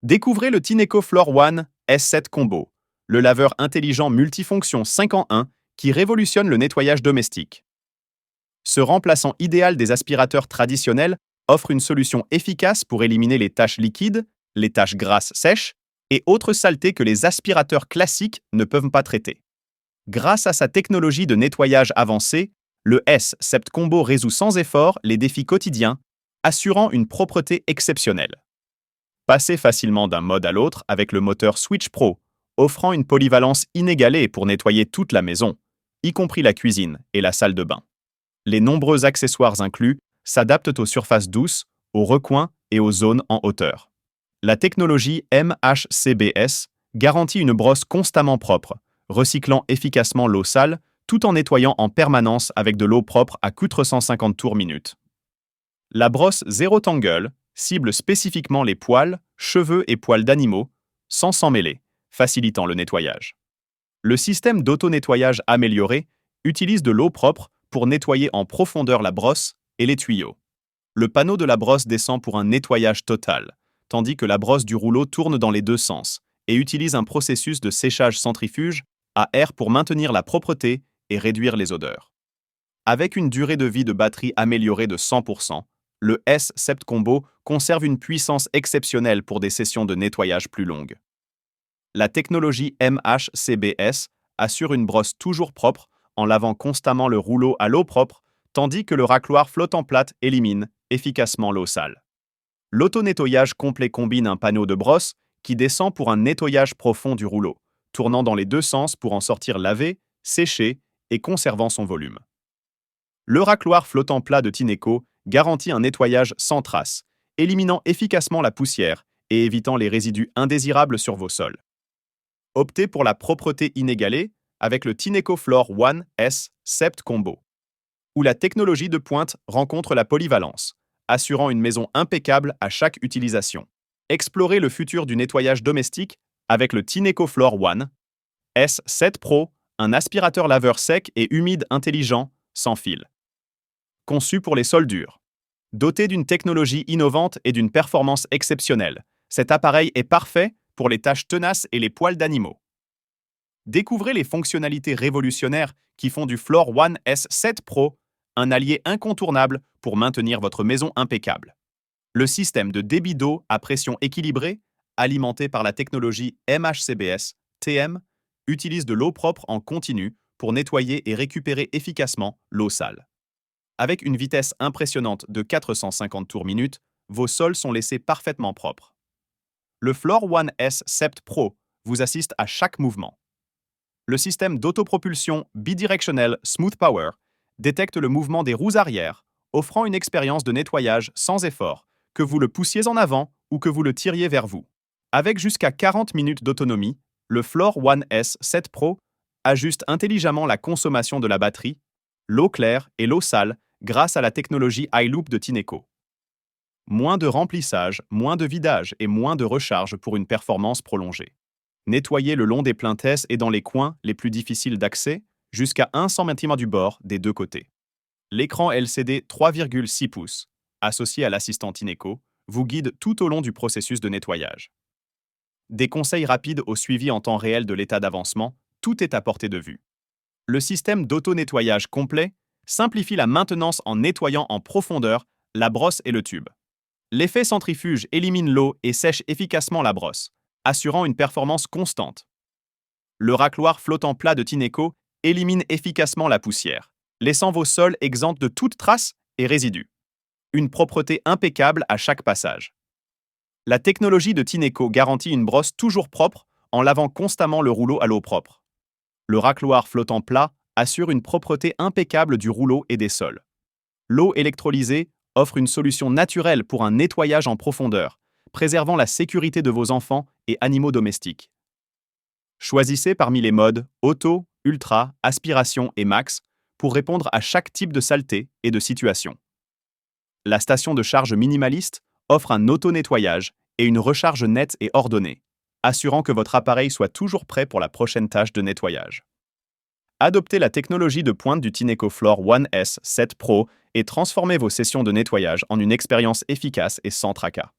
Découvrez le Tineco Floor One S7 Combo, le laveur intelligent multifonction 5 en 1 qui révolutionne le nettoyage domestique. Ce remplaçant idéal des aspirateurs traditionnels offre une solution efficace pour éliminer les taches liquides, les taches grasses sèches et autres saletés que les aspirateurs classiques ne peuvent pas traiter. Grâce à sa technologie de nettoyage avancée, le S7 Combo résout sans effort les défis quotidiens, assurant une propreté exceptionnelle. Passez facilement d'un mode à l'autre avec le moteur Switch Pro, offrant une polyvalence inégalée pour nettoyer toute la maison, y compris la cuisine et la salle de bain. Les nombreux accessoires inclus s'adaptent aux surfaces douces, aux recoins et aux zones en hauteur. La technologie MHCBS garantit une brosse constamment propre, recyclant efficacement l'eau sale tout en nettoyant en permanence avec de l'eau propre à 450 tours minute. La brosse Zero Tangle cible spécifiquement les poils, cheveux et poils d'animaux, sans s'en mêler, facilitant le nettoyage. Le système d'auto-nettoyage amélioré utilise de l'eau propre pour nettoyer en profondeur la brosse et les tuyaux. Le panneau de la brosse descend pour un nettoyage total, tandis que la brosse du rouleau tourne dans les deux sens et utilise un processus de séchage centrifuge à air pour maintenir la propreté et réduire les odeurs. Avec une durée de vie de batterie améliorée de 100%, le S7 Combo conserve une puissance exceptionnelle pour des sessions de nettoyage plus longues. La technologie MHCBS assure une brosse toujours propre en lavant constamment le rouleau à l'eau propre, tandis que le racloir flottant plate élimine efficacement l'eau sale. L'auto-nettoyage complet combine un panneau de brosse qui descend pour un nettoyage profond du rouleau, tournant dans les deux sens pour en sortir lavé, séché et conservant son volume. Le racloir flottant plat de Tineco garantit un nettoyage sans trace, éliminant efficacement la poussière et évitant les résidus indésirables sur vos sols. Optez pour la propreté inégalée avec le Tineco Floor One S7 Combo, où la technologie de pointe rencontre la polyvalence, assurant une maison impeccable à chaque utilisation. Explorez le futur du nettoyage domestique avec le Tineco Floor One S7 Pro, un aspirateur laveur sec et humide intelligent sans fil. Conçu pour les sols durs. Doté d'une technologie innovante et d'une performance exceptionnelle, cet appareil est parfait pour les tâches tenaces et les poils d'animaux. Découvrez les fonctionnalités révolutionnaires qui font du Floor One S7 Pro un allié incontournable pour maintenir votre maison impeccable. Le système de débit d'eau à pression équilibrée, alimenté par la technologie MHCBS TM, utilise de l'eau propre en continu pour nettoyer et récupérer efficacement l'eau sale. Avec une vitesse impressionnante de 450 tours minute, vos sols sont laissés parfaitement propres. Le Floor One S7 Pro vous assiste à chaque mouvement. Le système d'autopropulsion bidirectionnel Smooth Power détecte le mouvement des roues arrière, offrant une expérience de nettoyage sans effort, que vous le poussiez en avant ou que vous le tiriez vers vous. Avec jusqu'à 40 minutes d'autonomie, le Floor One S7 Pro ajuste intelligemment la consommation de la batterie, l'eau claire et l'eau sale grâce à la technologie iLoop de Tineco. Moins de remplissage, moins de vidage et moins de recharge pour une performance prolongée. Nettoyez le long des plintesses et dans les coins les plus difficiles d'accès, jusqu'à 1 cm du bord des deux côtés. L'écran LCD 3,6 pouces, associé à l'assistant Tineco, vous guide tout au long du processus de nettoyage. Des conseils rapides au suivi en temps réel de l'état d'avancement, tout est à portée de vue. Le système d'auto-nettoyage complet simplifie la maintenance en nettoyant en profondeur la brosse et le tube. L'effet centrifuge élimine l'eau et sèche efficacement la brosse, assurant une performance constante. Le racloir flottant plat de Tineco élimine efficacement la poussière, laissant vos sols exempts de toute trace et résidus. Une propreté impeccable à chaque passage. La technologie de Tineco garantit une brosse toujours propre en lavant constamment le rouleau à l'eau propre. Le racloir flottant plat assure une propreté impeccable du rouleau et des sols. L'eau électrolysée offre une solution naturelle pour un nettoyage en profondeur, préservant la sécurité de vos enfants et animaux domestiques. Choisissez parmi les modes Auto, Ultra, Aspiration et Max pour répondre à chaque type de saleté et de situation. La station de charge minimaliste offre un auto-nettoyage et une recharge nette et ordonnée, assurant que votre appareil soit toujours prêt pour la prochaine tâche de nettoyage. Adoptez la technologie de pointe du Tineco Floor One S7 Pro et transformez vos sessions de nettoyage en une expérience efficace et sans tracas.